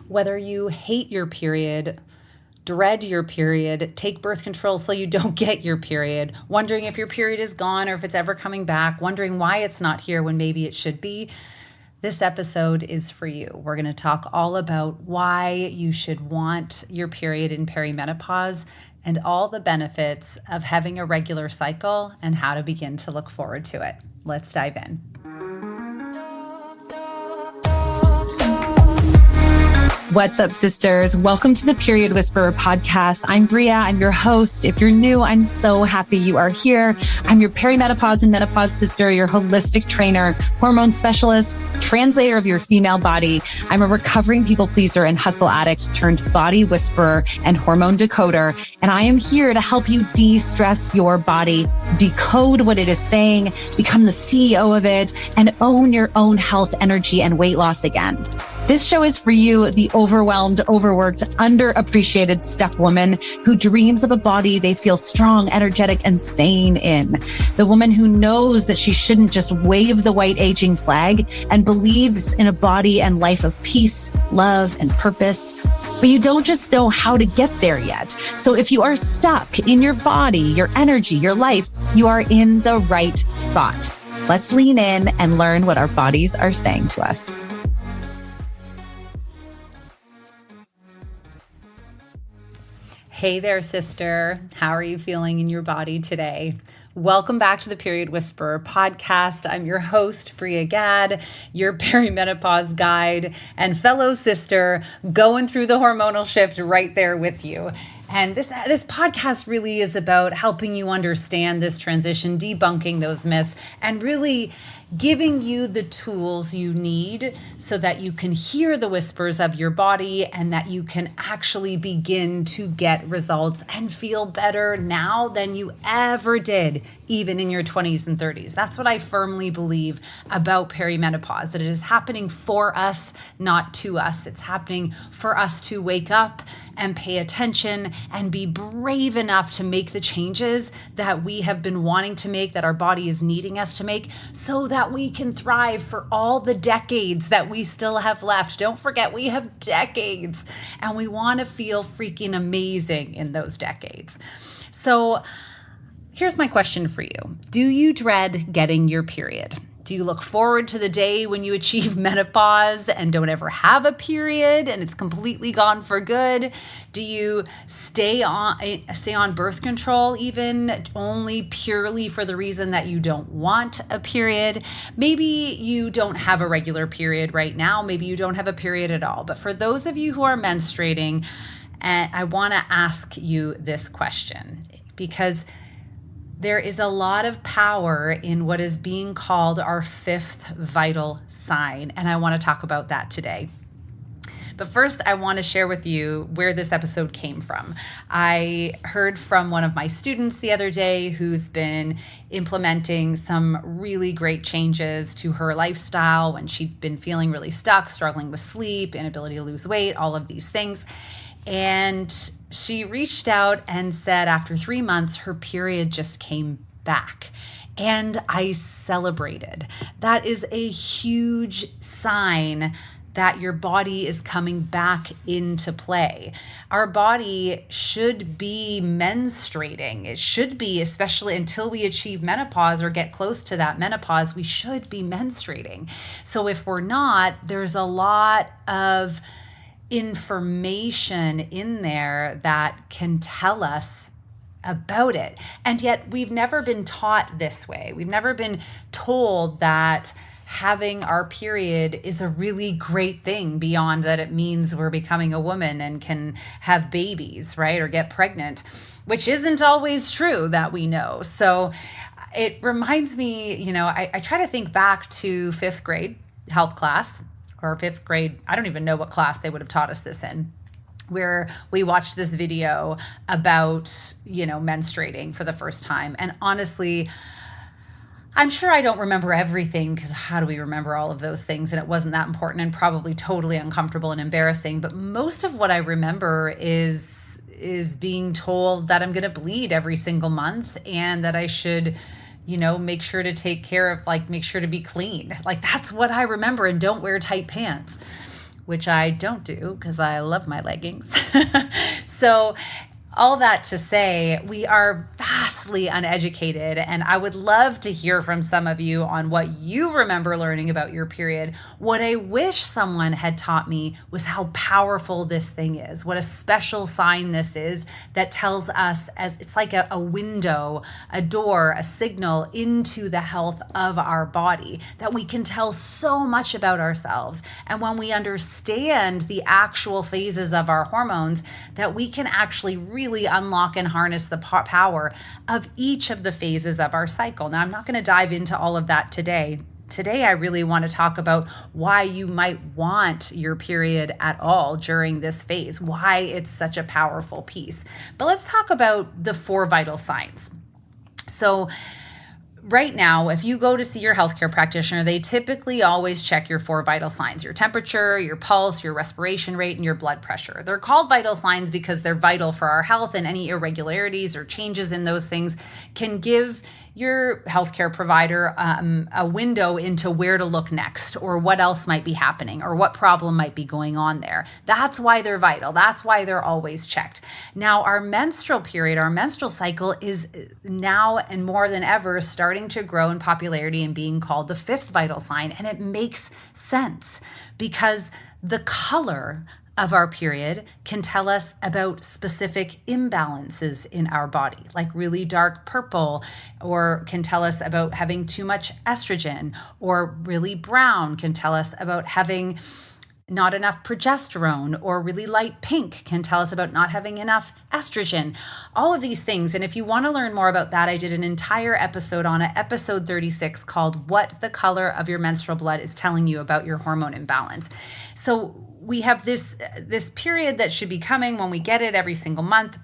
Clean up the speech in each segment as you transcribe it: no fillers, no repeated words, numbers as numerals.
Whether you hate your period, dread your period, take birth control so you don't get your period, wondering if your period is gone or if it's ever coming back, wondering why it's not here when maybe it should be, this episode is for you. We're going to talk all about why you should want your period in perimenopause and all the benefits of having a regular cycle and how to begin to look forward to it. Let's dive in. What's up, sisters? Welcome to the Period Whisperer podcast. I'm Bria. I'm your host. If you're new, I'm so happy you are here. I'm your perimenopause and menopause sister, your holistic trainer, hormone specialist, translator of your female body. I'm a recovering people pleaser and hustle addict turned body whisperer and hormone decoder. And I am here to help you de-stress your body, decode what it is saying, become the CEO of it, and own your own health, energy, and weight loss again. This show is for you, the overwhelmed, overworked, underappreciated step woman who dreams of a body they feel strong, energetic, and sane in. The woman who knows that she shouldn't just wave the white aging flag and believes in a body and life of peace, love, and purpose. But you don't just know how to get there yet. So if you are stuck in your body, your energy, your life, you are in the right spot. Let's lean in and learn what our bodies are saying to us. Hey there, sister. How are you feeling in your body today? Welcome back to the Period Whisperer podcast. I'm your host, Bria Gadd, your perimenopause guide and fellow sister going through the hormonal shift right there with you. And this podcast really is about helping you understand this transition, debunking those myths, and really giving you the tools you need so that you can hear the whispers of your body and that you can actually begin to get results and feel better now than you ever did, even in your 20s and 30s. That's what I firmly believe about perimenopause, that it is happening for us, not to us. It's happening for us to wake up and pay attention and be brave enough to make the changes that we have been wanting to make, that our body is needing us to make, so that we can thrive for all the decades that we still have left. Don't forget, we have decades, and we want to feel freaking amazing in those decades. So here's my question for you. Do you dread getting your period? Do you look forward to the day when you achieve menopause and don't ever have a period and it's completely gone for good? Do you stay on birth control even only purely for the reason that you don't want a period? Maybe you don't have a regular period right now. Maybe you don't have a period at all. But for those of you who are menstruating, I want to ask you this question, because there is a lot of power in what is being called our fifth vital sign, and I want to talk about that today. But first, I want to share with you where this episode came from. I heard from one of my students the other day who's been implementing some really great changes to her lifestyle when she'd been feeling really stuck, struggling with sleep, inability to lose weight, all of these things. And she reached out and said after 3 months, her period just came back. And I celebrated. That is a huge sign that your body is coming back into play. Our body should be menstruating. It should be, especially until we achieve menopause or get close to that menopause, we should be menstruating. So if we're not, there's a lot of information in there that can tell us about it. And yet we've never been taught this way. We've never been told that having our period is a really great thing beyond that it means we're becoming a woman and can have babies, right? Or get pregnant, which isn't always true that we know. So it reminds me, I try to think back to 5th grade health class, or 5th grade, I don't even know what class they would have taught us this in, where we watched this video about, menstruating for the first time. And honestly, I'm sure I don't remember everything, because how do we remember all of those things? And it wasn't that important and probably totally uncomfortable and embarrassing. But most of what I remember is being told that I'm going to bleed every single month and that I should, make sure to take care of, make sure to be clean. That's what I remember. And don't wear tight pants. which I don't do because I love my leggings. So all that to say, we are vastly uneducated, and I would love to hear from some of you on what you remember learning about your period. What I wish someone had taught me was how powerful this thing is, what a special sign this is that tells us, as it's like a window, a door, a signal into the health of our body, that we can tell so much about ourselves. And when we understand the actual phases of our hormones, that we can actually really unlock and harness the power of each of the phases of our cycle. Now, I'm not going to dive into all of that today. Today, I really want to talk about why you might want your period at all during this phase, why it's such a powerful piece. But let's talk about the 4 vital signs. So, right now, if you go to see your healthcare practitioner, they typically always check your 4 vital signs: your temperature, your pulse, your respiration rate, and your blood pressure. They're called vital signs because they're vital for our health, and any irregularities or changes in those things can give your healthcare provider a window into where to look next, or what else might be happening, or what problem might be going on there. That's why they're vital. That's why they're always checked. Now, our menstrual period, our menstrual cycle is now and more than ever starting to grow in popularity and being called the 5th vital sign. And it makes sense because the color of our period can tell us about specific imbalances in our body, like really dark purple, or can tell us about having too much estrogen, or really brown can tell us about having not enough progesterone, or really light pink can tell us about not having enough estrogen. All of these things. And if you want to learn more about that, I did an entire episode on it, episode 36, called What the Color of Your Menstrual Blood is Telling You About Your Hormone Imbalance. So we have this period that should be coming when we get it every single month.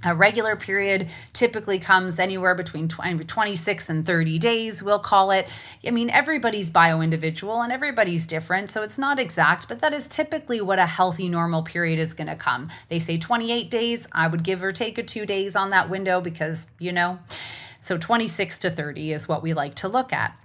A regular period typically comes anywhere between 26 and 30 days, we'll call it. I mean, everybody's bio-individual and everybody's different, so it's not exact, but that is typically what a healthy, normal period is going to come. They say 28 days. I would give or take a 2 days on that window because, so 26 to 30 is what we like to look at.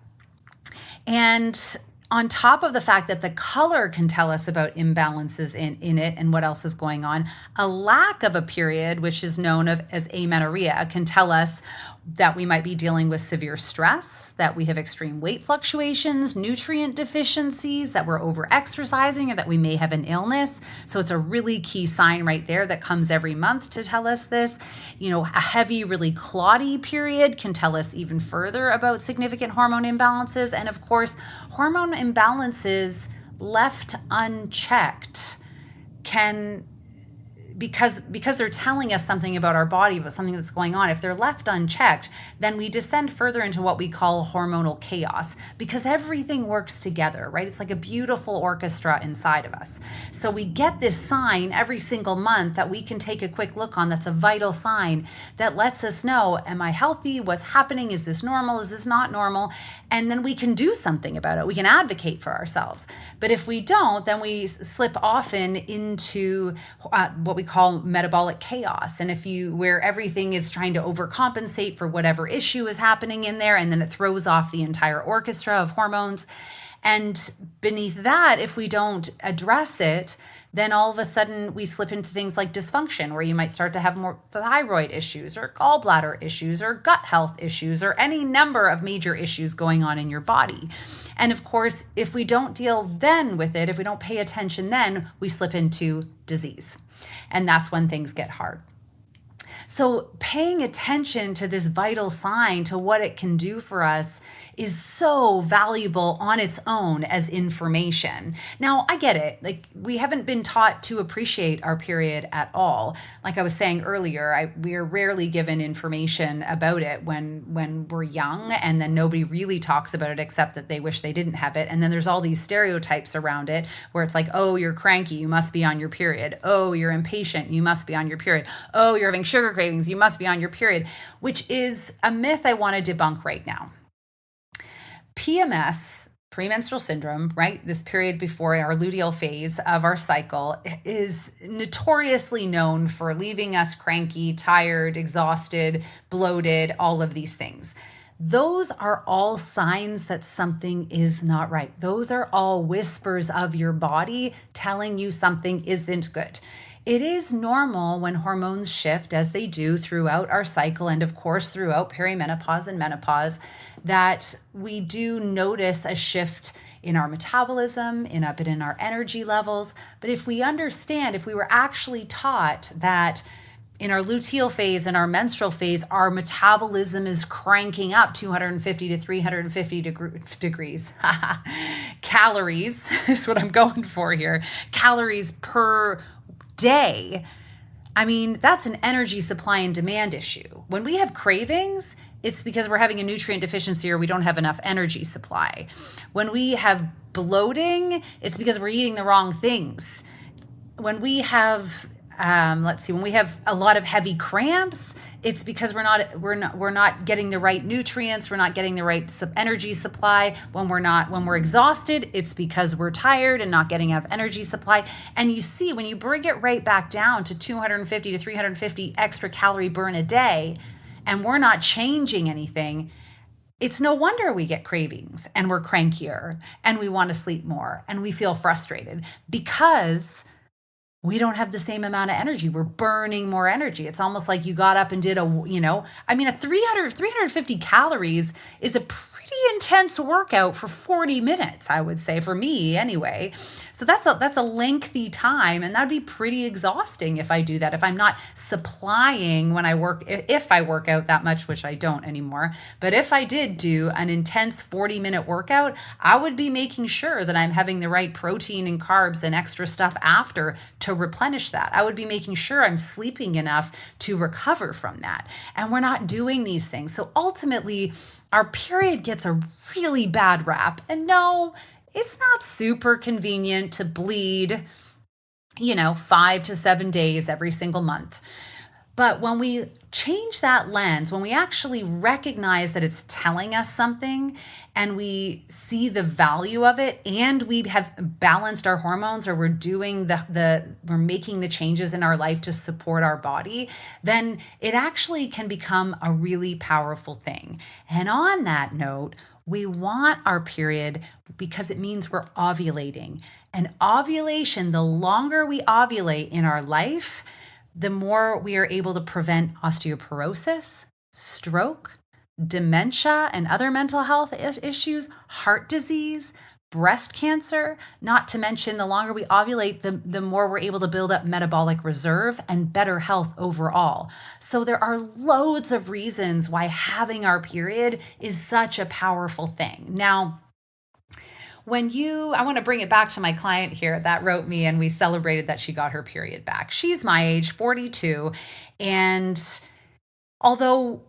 And on top of the fact that the color can tell us about imbalances in it and what else is going on, a lack of a period, which is known as amenorrhea, can tell us that we might be dealing with severe stress, that we have extreme weight fluctuations, nutrient deficiencies, that we're over-exercising, or that we may have an illness. So it's a really key sign right there that comes every month to tell us this. A heavy, really clotty period can tell us even further about significant hormone imbalances. And of course, hormone imbalances left unchecked can, because they're telling us something about our body, about something that's going on, if they're left unchecked, then we descend further into what we call hormonal chaos, because everything works together, right? It's like a beautiful orchestra inside of us. So we get this sign every single month that we can take a quick look on. That's a vital sign that lets us know, am I healthy? What's happening? Is this normal? Is this not normal? And then we can do something about it. We can advocate for ourselves. But if we don't, then we slip often into what we call metabolic chaos. And where everything is trying to overcompensate for whatever issue is happening in there, and then it throws off the entire orchestra of hormones. And beneath that, if we don't address it, then all of a sudden we slip into things like dysfunction, where you might start to have more thyroid issues, or gallbladder issues, or gut health issues, or any number of major issues going on in your body. And of course, if we don't deal then with it, if we don't pay attention then, we slip into disease. And that's when things get hard. So paying attention to this vital sign, to what it can do for us, is so valuable on its own as information. Now, I get it. Like, we haven't been taught to appreciate our period at all. Like I was saying earlier, we're rarely given information about it when we're young, and then nobody really talks about it except that they wish they didn't have it. And then there's all these stereotypes around it where it's like, oh, you're cranky, you must be on your period. Oh, you're impatient, you must be on your period. Oh, you're having sugar cravings, you must be on your period, which is a myth I want to debunk right now. PMS, premenstrual syndrome, right? This period before our luteal phase of our cycle is notoriously known for leaving us cranky, tired, exhausted, bloated, all of these things. those are all signs that something is not right. Those are all whispers of your body telling you something isn't good. It is normal when hormones shift, as they do throughout our cycle, and of course throughout perimenopause and menopause, that we do notice a shift in our metabolism, in our energy levels. But if we understand, if we were actually taught that in our luteal phase and our menstrual phase, our metabolism is cranking up 250 to 350 degrees. Calories is what I'm going for here. Calories per day. I mean, that's an energy supply and demand issue. When we have cravings, it's because we're having a nutrient deficiency or we don't have enough energy supply. When we have bloating, it's because we're eating the wrong things. When we have when we have a lot of heavy cramps, it's because we're not getting the right nutrients, we're not getting the right energy supply. When we're exhausted, it's because we're tired and not getting enough energy supply. And you see, when you bring it right back down to 250 to 350 extra calorie burn a day, and we're not changing anything, it's no wonder we get cravings and we're crankier and we want to sleep more and we feel frustrated because we don't have the same amount of energy. We're burning more energy. It's almost like you got up and did a 350 calories is a pretty intense workout for 40 minutes, I would say, for me anyway. So that's a lengthy time, and that'd be pretty exhausting if I do that. If I'm not supplying when I work, if I work out that much, which I don't anymore, but if I did do an intense 40-minute workout, I would be making sure that I'm having the right protein and carbs and extra stuff after to replenish that. I would be making sure I'm sleeping enough to recover from that. And we're not doing these things. So ultimately, our period gets a really bad rap. And no, it's not super convenient to bleed, 5 to 7 days every single month. But when we change that lens, when we actually recognize that it's telling us something and we see the value of it, and we have balanced our hormones, or we're doing we're making the changes in our life to support our body, then it actually can become a really powerful thing. And on that note, we want our period because it means we're ovulating. And ovulation, the longer we ovulate in our life, the more we are able to prevent osteoporosis, stroke, dementia, and other mental health issues, heart disease, breast cancer, not to mention the longer we ovulate, the more we're able to build up metabolic reserve and better health overall. So there are loads of reasons why having our period is such a powerful thing. Now, I want to bring it back to my client here that wrote me, and we celebrated that she got her period back. She's my age, 42. And although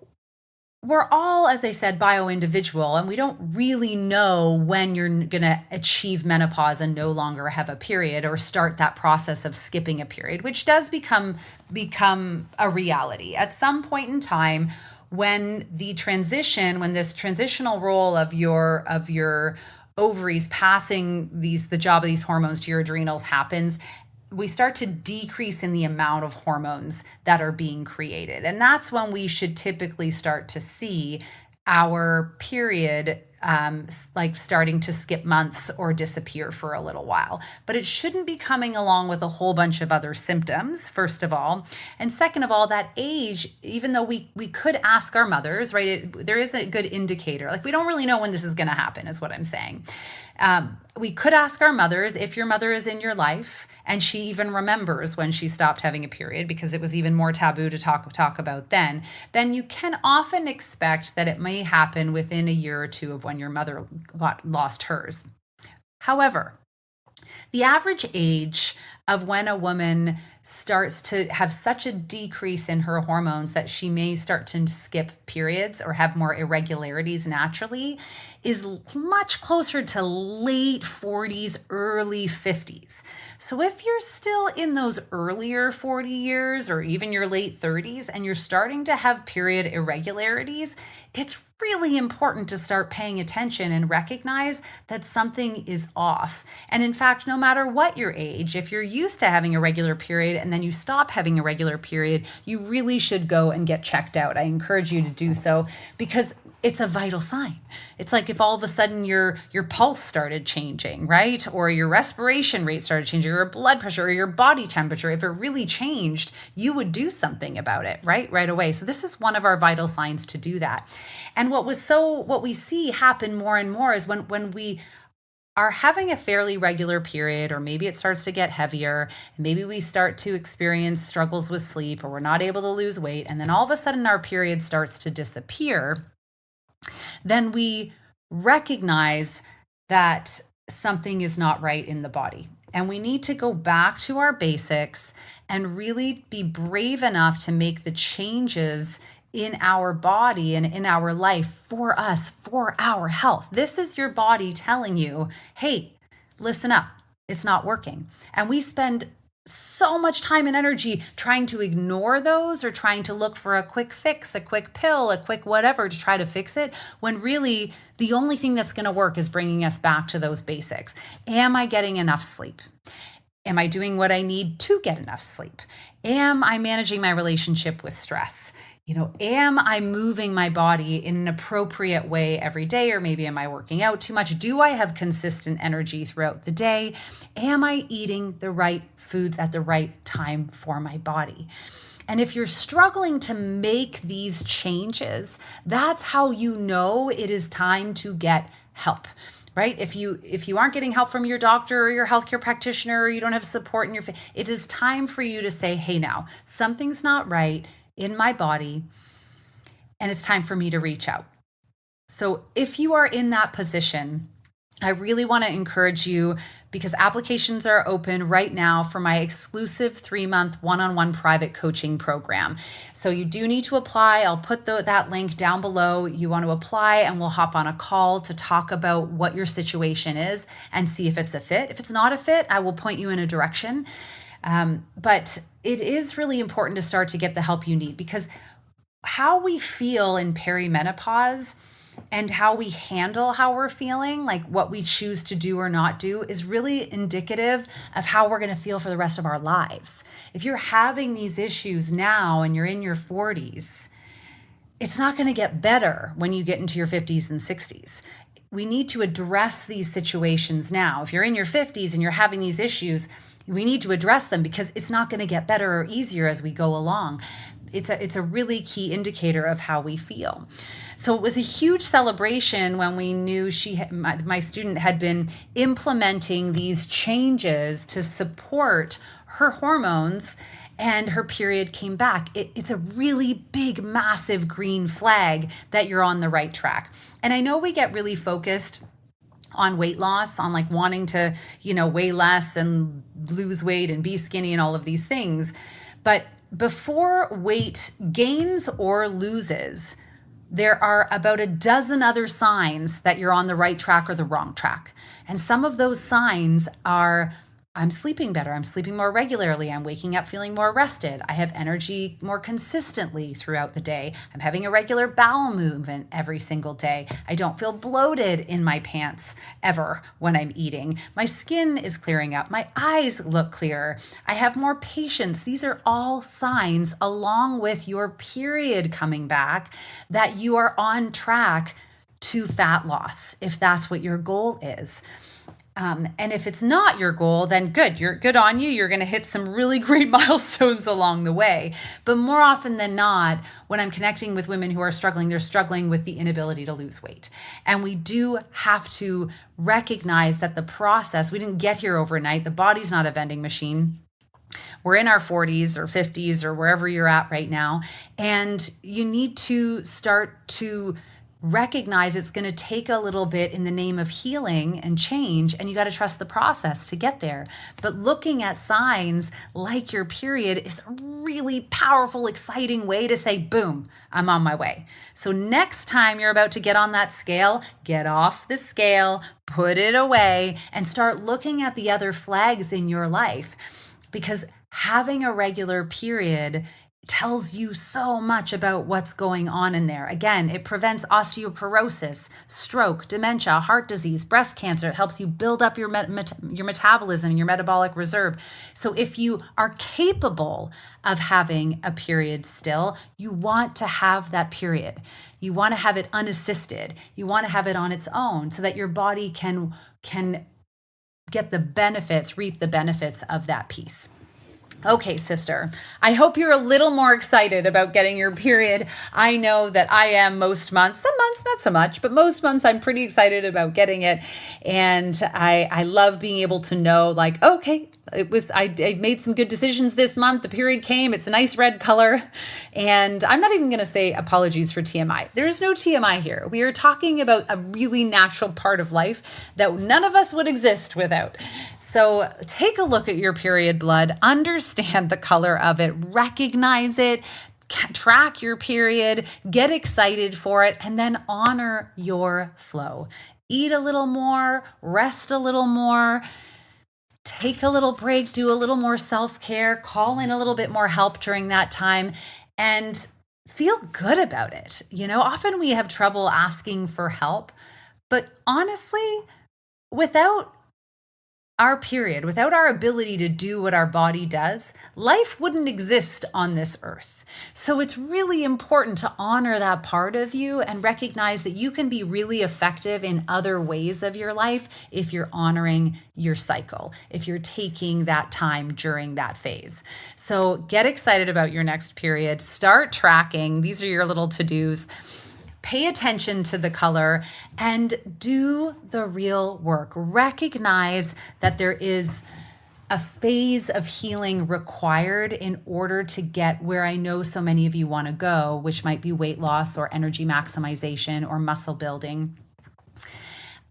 we're all, as I said, bio-individual, and we don't really know when you're going to achieve menopause and no longer have a period, or start that process of skipping a period, which does become a reality at some point in time when this transitional role of your ovaries passing the job of these hormones to your adrenals happens. We start to decrease in the amount of hormones that are being created. And that's when we should typically start to see our period starting to skip months or disappear for a little while. But it shouldn't be coming along with a whole bunch of other symptoms, first of all. And second of all, that age, even though we could ask our mothers, right, there is a good indicator. Like, we don't really know when this is going to happen, is what I'm saying. We could ask our mothers, if your mother is in your life and she even remembers when she stopped having a period, because it was even more taboo to talk about then you can often expect that it may happen within a year or two of when your mother lost hers. However, the average age of when a woman starts to have such a decrease in her hormones that she may start to skip periods or have more irregularities naturally is much closer to late 40s, early 50s. So if you're still in those earlier 40 years or even your late 30s and you're starting to have period irregularities, it's really important to start paying attention and recognize that something is off. And in fact, no matter what your age, if you're used to having a regular period and then you stop having a regular period, you really should go and get checked out. I encourage you to do so, because it's a vital sign. It's like if all of a sudden your pulse started changing, right? Or your respiration rate started changing, or your blood pressure, or your body temperature. If it really changed, you would do something about it, right away. So this is one of our vital signs to do that. And what we see happen more and more is when we are having a fairly regular period, or maybe it starts to get heavier, maybe we start to experience struggles with sleep, or we're not able to lose weight, and then all of a sudden our period starts to disappear, then we recognize that something is not right in the body. And we need to go back to our basics and really be brave enough to make the changes in our body and in our life for us, for our health. This is your body telling you, hey, listen up, it's not working. And we spend so much time and energy trying to ignore those, or trying to look for a quick fix, a quick pill, a quick whatever to try to fix it, when really the only thing that's going to work is bringing us back to those basics. Am I getting enough sleep? Am I doing what I need to get enough sleep? Am I managing my relationship with stress? Am I moving my body in an appropriate way every day? Or maybe am I working out too much? Do I have consistent energy throughout the day? Am I eating the right foods at the right time for my body? And if you're struggling to make these changes, that's how you know it is time to get help. Right? If you aren't getting help from your doctor or your healthcare practitioner, or you don't have support in it is time for you to say, hey, now something's not right in my body, and it's time for me to reach out. So if you are in that position, I really want to encourage you, because applications are open right now for my exclusive 3-month one-on-one private coaching program. So you do need to apply. I'll put that link down below. You want to apply, and we'll hop on a call to talk about what your situation is and see if it's a fit. If it's not a fit, I will point you in a direction. But it is really important to start to get the help you need, because how we feel in perimenopause and how we handle how we're feeling, like what we choose to do or not do, is really indicative of how we're going to feel for the rest of our lives. If you're having these issues now and you're in your 40s, it's not going to get better when you get into your 50s and 60s. We need to address these situations now. If you're in your 50s and you're having these issues, we need to address them, because it's not going to get better or easier as we go along. It's a really key indicator of how we feel. So it was a huge celebration when we knew my student had been implementing these changes to support her hormones, and her period came back. It's a really big, massive green flag that you're on the right track. And I know we get really focused on weight loss, on like wanting to, weigh less and lose weight and be skinny and all of these things. But before weight gains or loses, there are about a dozen other signs that you're on the right track or the wrong track. And some of those signs are, I'm sleeping better. I'm sleeping more regularly. I'm waking up feeling more rested. I have energy more consistently throughout the day. I'm having a regular bowel movement every single day. I don't feel bloated in my pants ever when I'm eating. My skin is clearing up. My eyes look clearer. I have more patience. These are all signs, along with your period coming back, that you are on track to fat loss, if that's what your goal is. And if it's not your goal, then good. You're good on you. You're going to hit some really great milestones along the way. But more often than not, when I'm connecting with women who are struggling, they're struggling with the inability to lose weight. And we do have to recognize that the process, we didn't get here overnight. The body's not a vending machine. We're in our 40s or 50s or wherever you're at right now. And you need to start to recognize it's going to take a little bit in the name of healing and change, and you got to trust the process to get there. But looking at signs like your period is a really powerful, exciting way to say, boom, I'm on my way. So next time you're about to get on that scale, get off the scale, put it away, and start looking at the other flags in your life. Because having a regular period tells you so much about what's going on in there. Again, it prevents osteoporosis, stroke, dementia, heart disease, breast cancer. It helps you build up your metabolism and your metabolic reserve. So if you are capable of having a period still, you want to have that period. You want to have it unassisted. You want to have it on its own so that your body can get the benefits, reap the benefits of that piece. Okay, sister, I hope you're a little more excited about getting your period. I know that I am most months, some months not so much, but most months I'm pretty excited about getting it. And I love being able to know, like, okay, I made some good decisions this month. The period came, it's a nice red color. And I'm not even going to say apologies for TMI. There is no TMI here. We are talking about a really natural part of life that none of us would exist without. So take a look at your period blood, understand the color of it, recognize it, track your period, get excited for it, and then honor your flow. Eat a little more, rest a little more, take a little break, do a little more self-care, call in a little bit more help during that time, and feel good about it. Often we have trouble asking for help, but honestly, without our period, without our ability to do what our body does, life wouldn't exist on this earth. So it's really important to honor that part of you and recognize that you can be really effective in other ways of your life if you're honoring your cycle, if you're taking that time during that phase. So get excited about your next period. Start tracking. These are your little to-dos. Pay attention to the color and do the real work. Recognize that there is a phase of healing required in order to get where I know so many of you want to go, which might be weight loss or energy maximization or muscle building.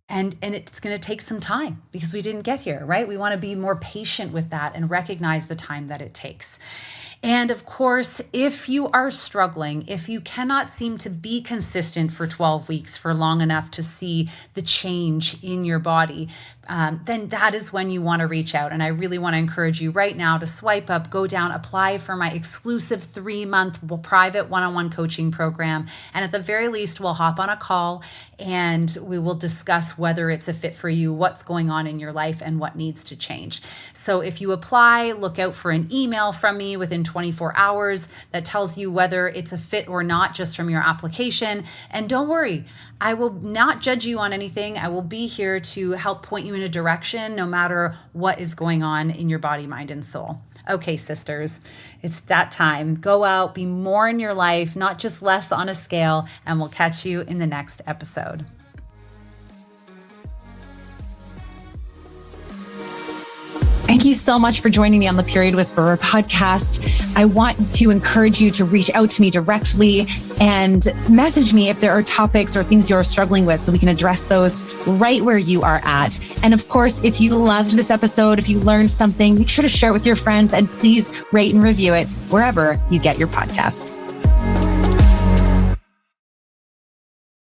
And it's going to take some time because we didn't get here, right? We want to be more patient with that and recognize the time that it takes. And of course, if you are struggling, if you cannot seem to be consistent for 12 weeks for long enough to see the change in your body, then that is when you want to reach out. And I really want to encourage you right now to swipe up, go down, apply for my exclusive 3-month private one-on-one coaching program. And at the very least, we'll hop on a call and we will discuss whether it's a fit for you, what's going on in your life, and what needs to change. So if you apply, look out for an email from me within 24 hours that tells you whether it's a fit or not just from your application. And don't worry, I will not judge you on anything. I will be here to help point you in a direction no matter what is going on in your body, mind, and soul. Okay, sisters, it's that time. Go out, be more in your life, not just less on a scale, and we'll catch you in the next episode. Thank you so much for joining me on the Period Whisperer podcast. I want to encourage you to reach out to me directly and message me if there are topics or things you're struggling with so we can address those right where you are at. And of course, if you loved this episode, if you learned something, make sure to share it with your friends and please rate and review it wherever you get your podcasts.